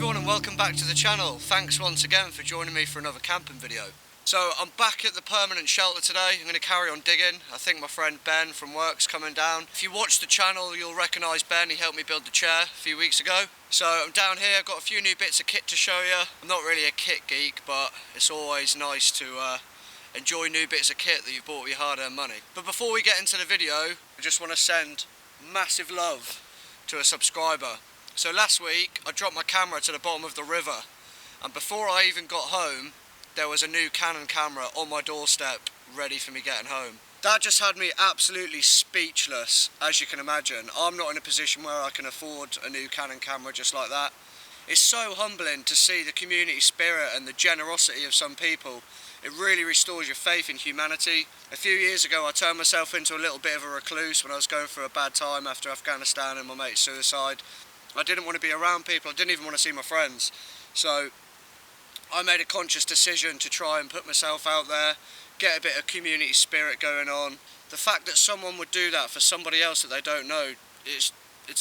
everyone and welcome back to the channel. Thanks once again for joining me for another camping video. So I'm back at the permanent shelter today. I'm going to carry on digging. I think my friend Ben from work's coming down. If you watch the channel you'll recognise Ben. He helped me build the chair a few weeks ago. So I'm down here, I've got a few new bits of kit to show you. I'm not really a kit geek, but it's always nice to enjoy new bits of kit that you've bought with your hard-earned money. But before we get into the video, I just want to send massive love to a subscriber. So last week I dropped my camera to the bottom of the river, and before I even got home there was a new Canon camera on my doorstep ready for me getting home. That just had me absolutely speechless, as you can imagine. I'm not in a position where I can afford a new Canon camera just like that. It's so humbling to see the community spirit and the generosity of some people. It really restores your faith in humanity. A few years ago I turned myself into a little bit of a recluse when I was going through a bad time after Afghanistan and my mate's suicide. I didn't want to be around people, I didn't even want to see my friends. So I made a conscious decision to try and put myself out there, get a bit of community spirit going on. The fact that someone would do that for somebody else that they don't know, it's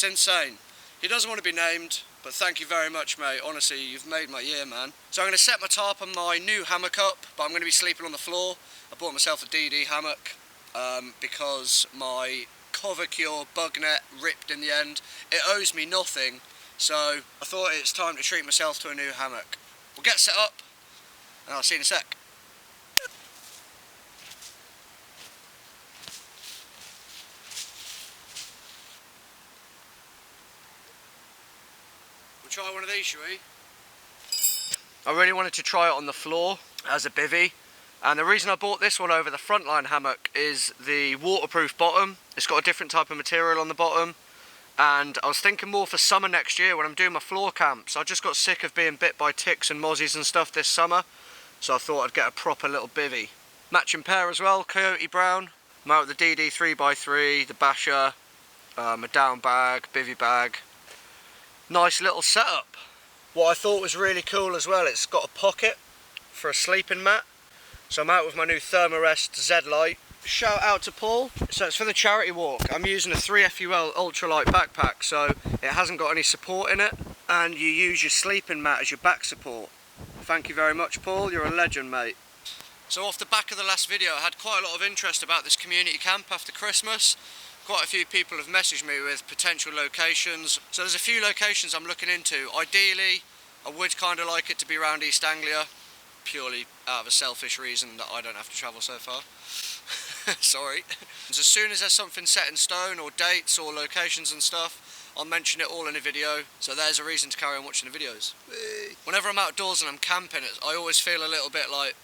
insane. He doesn't want to be named, but thank you very much, mate. Honestly, you've made my year, man. So I'm going to set my tarp on my new hammock up, but I'm going to be sleeping on the floor. I bought myself a DD hammock because my cover cure bug net ripped in the end. It owes me nothing, so I thought it's time to treat myself to a new hammock. We'll get set up and I'll see you in a sec. We'll try one of these, shall we? I really wanted to try it on the floor as a bivvy. And the reason I bought this one over the frontline hammock is the waterproof bottom. It's got a different type of material on the bottom. And I was thinking more for summer next year when I'm doing my floor camps. I just got sick of being bit by ticks and mozzies and stuff this summer. So I thought I'd get a proper little bivvy. Matching pair as well, Coyote brown. I'm out with the DD 3x3, the pasha, my down bag, bivvy bag. Nice little setup. What I thought was really cool as well, it's got a pocket for a sleeping mat. So I'm out with my new Thermarest Z-Lite. Shout out to Paul. So it's for the charity walk. I'm using a 3FUL ultralight backpack, so it hasn't got any support in it, and you use your sleeping mat as your back support. Thank you very much, Paul. You're a legend, mate. So off the back of the last video, I had quite a lot of interest about this community camp after Christmas. Quite a few people have messaged me with potential locations. So there's a few locations I'm looking into. Ideally, I would kind of like it to be around East Anglia, purely out of a selfish reason that I don't have to travel so far. Sorry. As soon as there's something set in stone, or dates or locations and stuff, I'll mention it all in a video, so there's a reason to carry on watching the videos. Whenever I'm outdoors and I'm camping, I always feel a little bit like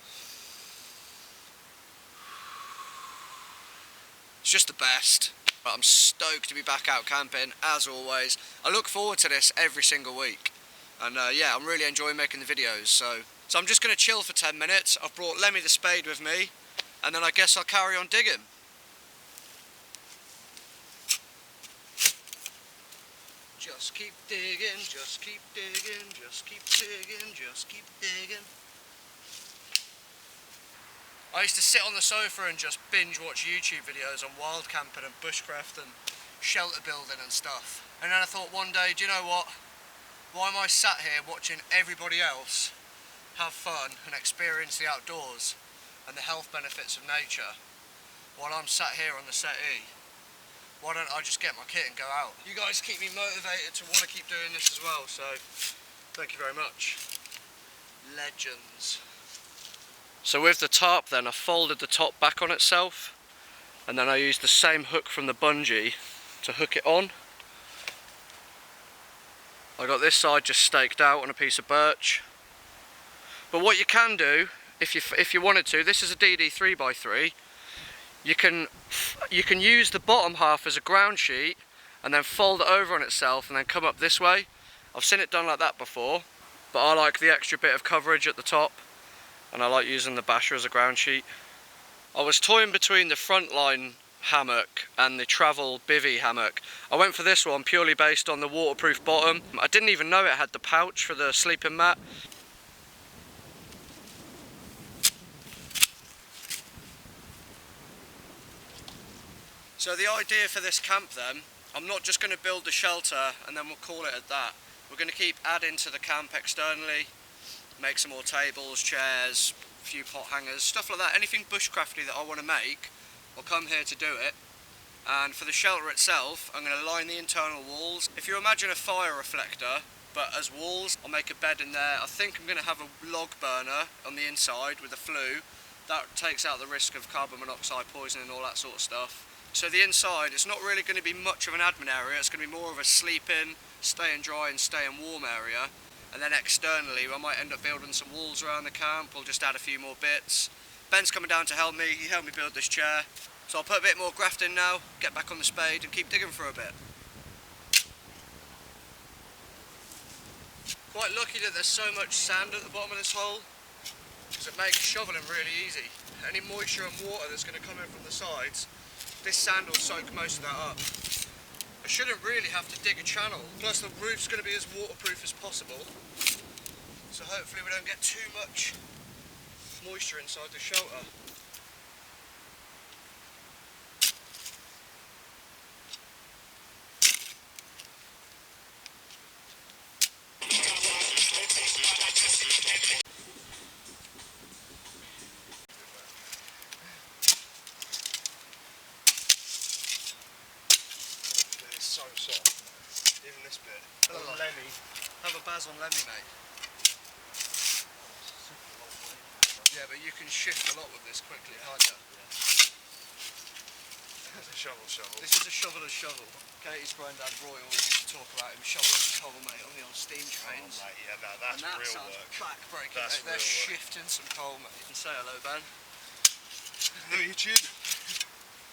it's just the best. But I'm stoked to be back out camping, as always. I look forward to this every single week. And yeah, I'm really enjoying making the videos, so I'm just going to chill for 10 minutes. I've brought Lemmy the spade with me, and then I guess I'll carry on digging. Just keep digging, just keep digging, just keep digging, just keep digging. I used to sit on the sofa and just binge watch YouTube videos on wild camping and bushcraft and shelter building and stuff. And then I thought one day, do you know what? Why am I sat here watching everybody else have fun and experience the outdoors and the health benefits of nature while I'm sat here on the settee? Why don't I just get my kit and go out? You guys keep me motivated to want to keep doing this as well, so thank you very much. Legends. So with the tarp then, I folded the top back on itself, and then I used the same hook from the bungee to hook it on. I got this side just staked out on a piece of birch. But what you can do, if you wanted to, this is a DD 3x3, you can use the bottom half as a ground sheet and then fold it over on itself and then come up this way. I've seen it done like that before, but I like the extra bit of coverage at the top, and I like using the basher as a ground sheet. I was toying between the frontline hammock and the travel bivvy hammock. I went for this one purely based on the waterproof bottom. I didn't even know it had the pouch for the sleeping mat. So the idea for this camp then, I'm not just going to build the shelter and then we'll call it at that. We're going to keep adding to the camp externally, make some more tables, chairs, a few pot hangers, stuff like that. Anything bushcrafty that I want to make, I'll come here to do it. And for the shelter itself, I'm going to line the internal walls. If you imagine a fire reflector, but as walls, I'll make a bed in there. I think I'm going to have a log burner on the inside with a flue. That takes out the risk of carbon monoxide poisoning and all that sort of stuff. So the inside, it's not really going to be much of an admin area. It's going to be more of a sleep in, stay in dry and stay in warm area. And then externally, I might end up building some walls around the camp. We'll just add a few more bits. Ben's coming down to help me. He helped me build this chair. So I'll put a bit more graft in now, get back on the spade and keep digging for a bit. Quite lucky that there's so much sand at the bottom of this hole, because it makes shoveling really easy. Any moisture and water that's going to come in from the sides, this sand will soak most of that up. I shouldn't really have to dig a channel, plus the roof's going to be as waterproof as possible, so hopefully we don't get too much moisture inside the shelter. So soft, even this bit. Hello, Lemmy. Have a baz on Lemmy, mate. Yeah, but you can shift a lot with this quickly, can't you? It's a shovel. This is a shoveler's shovel. Katie's granddad Roy always used to talk about him shoveling his coal, mate, on the old steam trains. Oh, mate, yeah, that's and that real sounds work. back-breaking, That's mate. They're real work. shifting some coal, mate. And say hello, Ben. Hello, YouTube.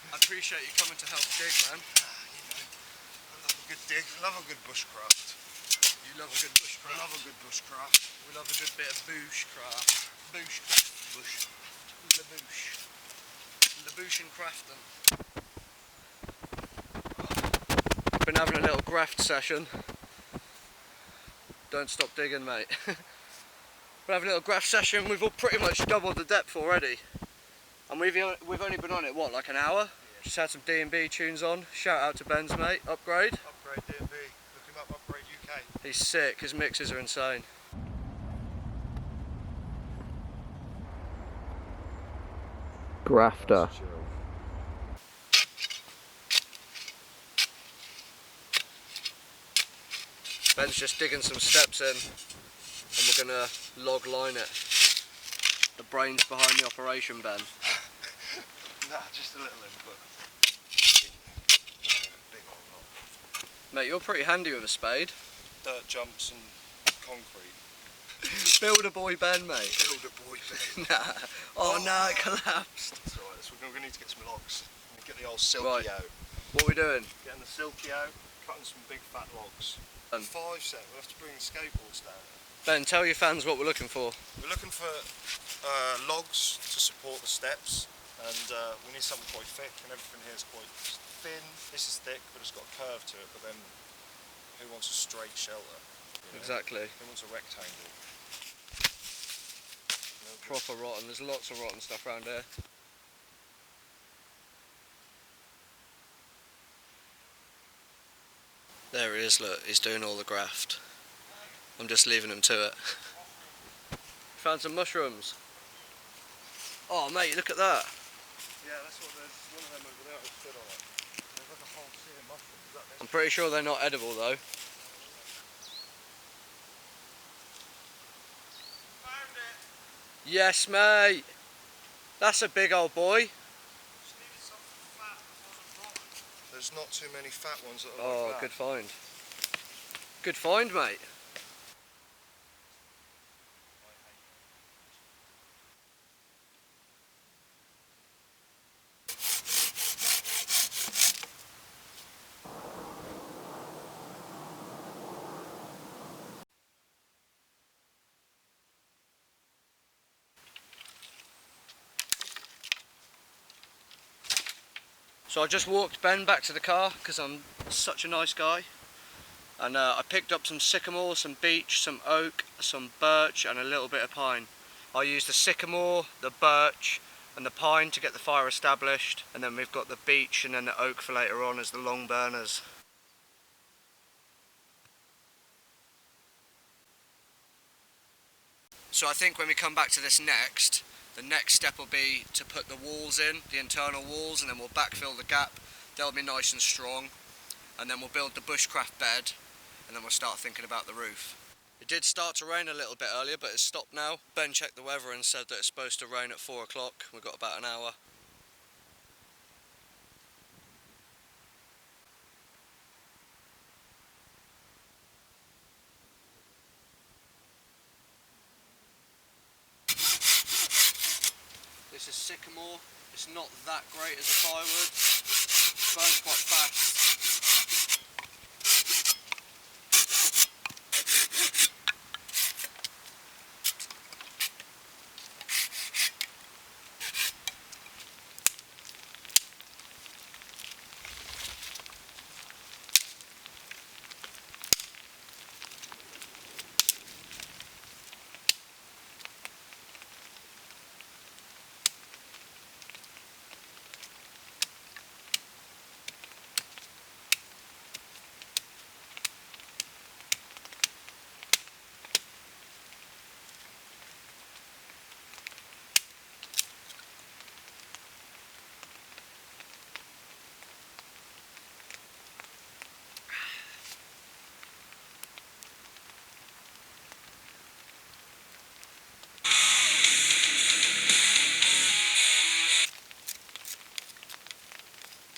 I appreciate you coming to help dig, man. Good dig, love a good bushcraft. You love a good bushcraft. I love a good bushcraft. We love a good bit of bushcraft. Bushcraft. Laboosh. Laboosh and crafting. Been having a little graft session. Don't stop digging, mate. We're having a little graft session. We've all pretty much doubled the depth already. And we've only been on it, what, like an hour? Yeah. Just had some D&B tunes on. Shout out to Ben's, mate. Upgrade. Upgrade D&B. Look him up, Upgrade UK. He's sick. His mixes are insane. Grafter. Ben's just digging some steps in and we're going to log line it. The brains behind the operation, Ben. Nah, just a little input. Big old lot. Mate, you're pretty handy with a spade. Dirt jumps and concrete. Builder boy Ben, mate. Builder boy Ben. Nah. Oh no, it collapsed. That's alright, so we're going to need to get some logs. Get the old silky out. What are we doing? Getting the silky out, cutting some big fat logs. 5 set, we'll have to bring the skateboards down. Ben, tell your fans what we're looking for. We're looking for logs to support the steps, and we need something quite thick, and everything here is quite thin. This is thick, but it's got a curve to it, but then who wants a straight shelter? You know? Exactly. Who wants a rectangle? No good. Proper rotten, there's lots of rotten stuff around here. There he is, look, he's doing all the graft. I'm just leaving him to it. Found some mushrooms. Oh mate, look at that. Yeah, that's what there's one of them over there that stood on it. There's like a whole sea of mushrooms. Is that this? I'm pretty sure they're not edible though. Found it! Yes mate! That's a big old boy. Just needed something fat that wasn't rotten. There's not too many fat ones that are Oh, like that. good find. Good find, mate. So I just walked Ben back to the car because I'm such a nice guy, and I picked up some sycamore, some beech, some oak, some birch and a little bit of pine. I used the sycamore, the birch and the pine to get the fire established, and then we've got the beech and then the oak for later on as the long burners. So I think when we come back to this next, the next step will be to put the walls in, the internal walls, and then we'll backfill the gap. They'll be nice and strong, and then we'll build the bushcraft bed, and then we'll start thinking about the roof. It did start to rain a little bit earlier, but it's stopped now. Ben checked the weather and said that it's supposed to rain at 4 o'clock. We've got about an hour. This is sycamore. It's not that great as a firewood. It burns quite fast.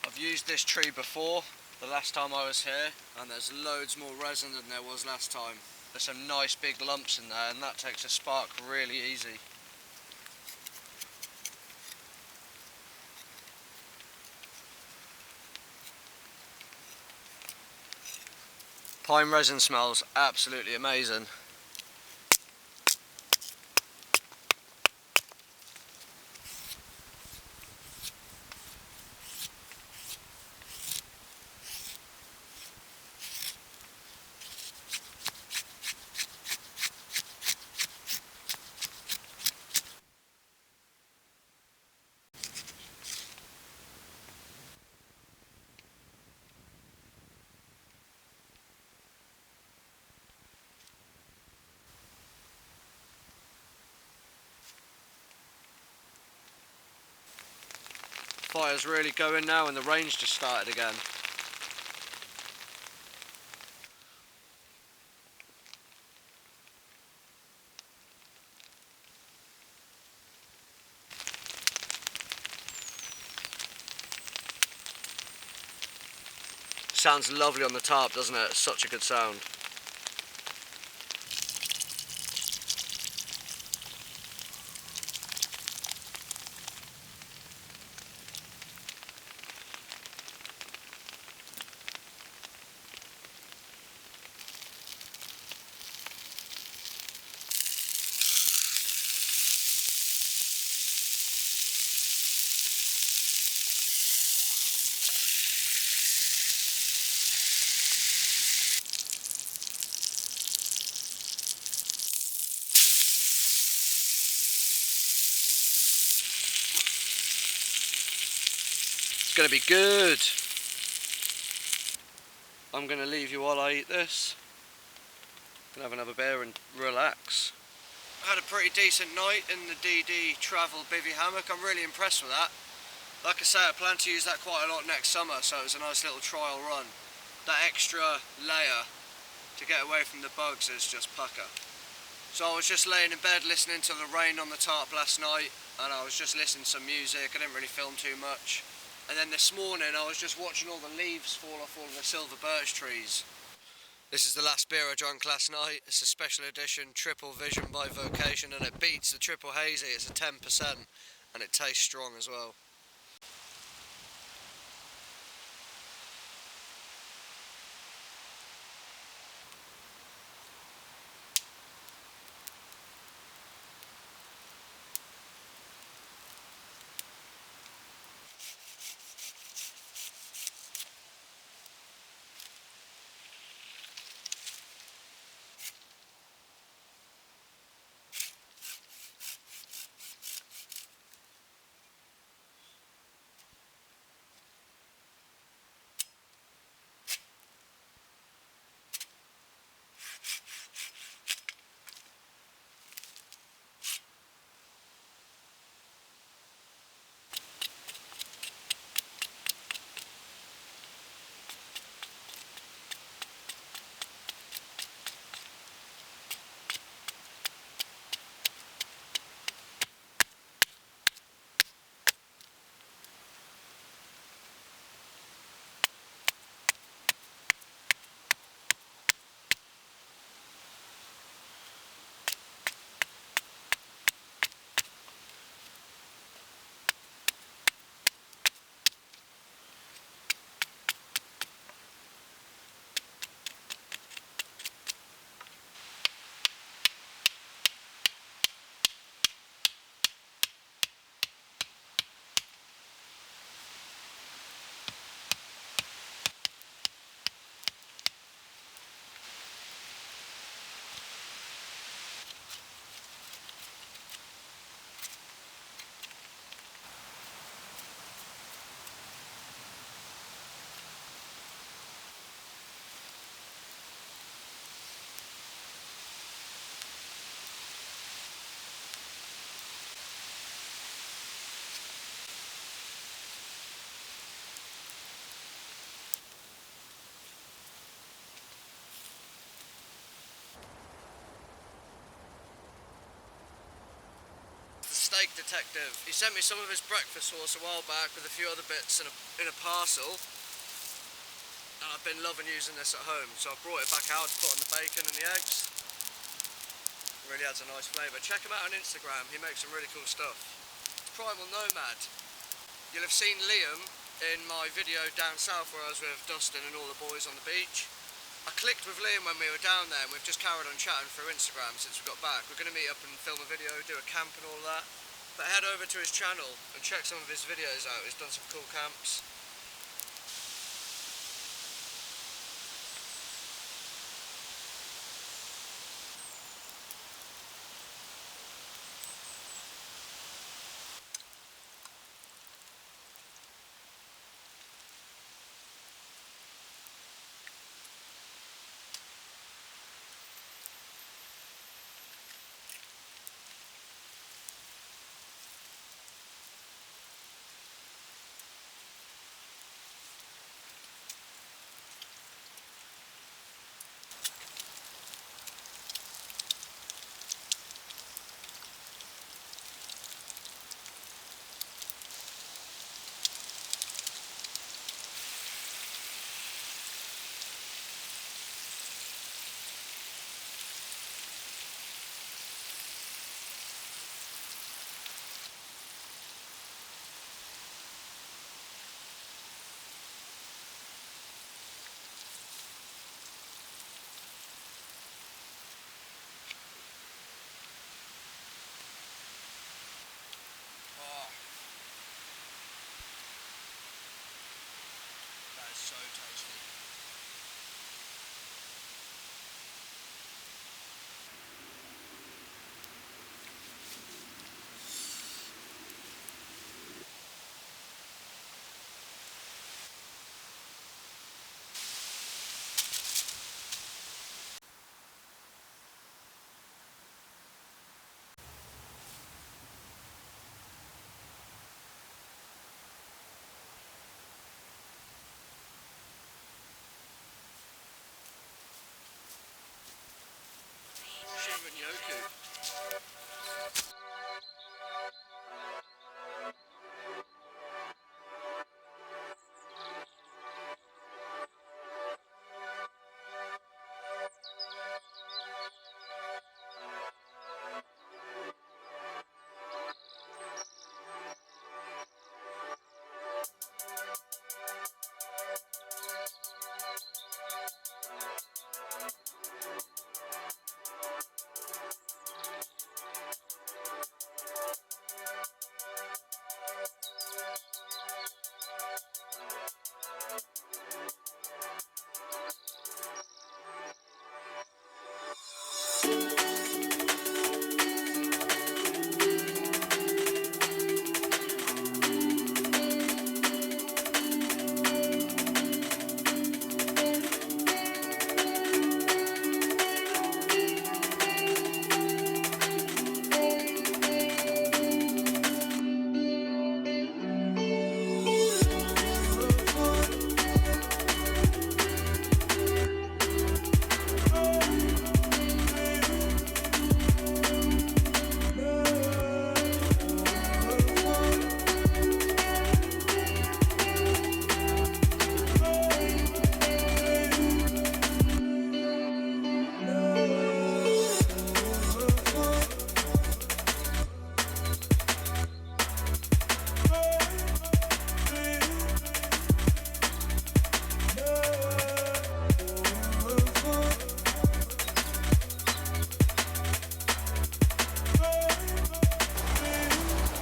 I've used this tree before, the last time I was here, and there's loads more resin than there was last time. There's some nice big lumps in there, and that takes a spark really easy. Pine resin smells absolutely amazing. Fire's really going now and the rain's just started again. Sounds lovely on the tarp, doesn't it? It's such a good sound. It's going to be good. I'm going to leave you while I eat this. Gonna have another beer and relax. I had a pretty decent night in the DD Travel Bivvy Hammock. I'm really impressed with that. Like I say, I plan to use that quite a lot next summer, so it was a nice little trial run. That extra layer to get away from the bugs is just pucker. So I was just laying in bed listening to the rain on the tarp last night, and I was just listening to some music. I didn't really film too much. And then this morning I was just watching all the leaves fall off all of the silver birch trees. This is the last beer I drank last night. It's a special edition Triple Vision by Vocation, and it beats the Triple Hazy. It's a 10% and it tastes strong as well. lake detective. He sent me some of his breakfast sauce a while back with a few other bits in a parcel. And I've been loving using this at home, so I brought it back out to put on the bacon and the eggs. It really adds a nice flavour. Check him out on Instagram, he makes some really cool stuff. Primal Nomad. You'll have seen Liam in my video down south where I was with Dustin and all the boys on the beach. I clicked with Liam when we were down there and we've just carried on chatting through Instagram since we got back. We're going to meet up and film a video, do a camp and all that. But head over to his channel and check some of his videos out, he's done some cool camps. So tasty. Yoku.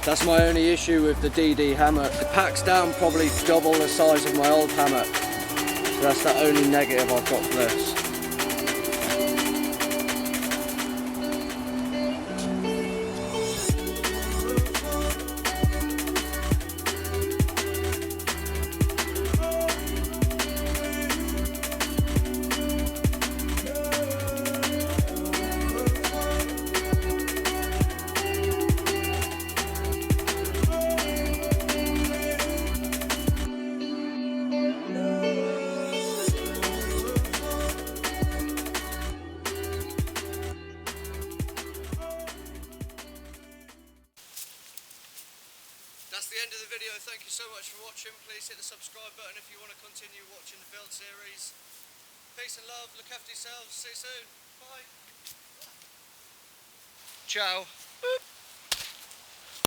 That's my only issue with the DD hammock. It packs down probably double the size of my old hammock. So that's the only negative I've got for this. subscribe button if you want to continue watching the build series. Peace and love, look after yourselves, see you soon, bye. Ciao.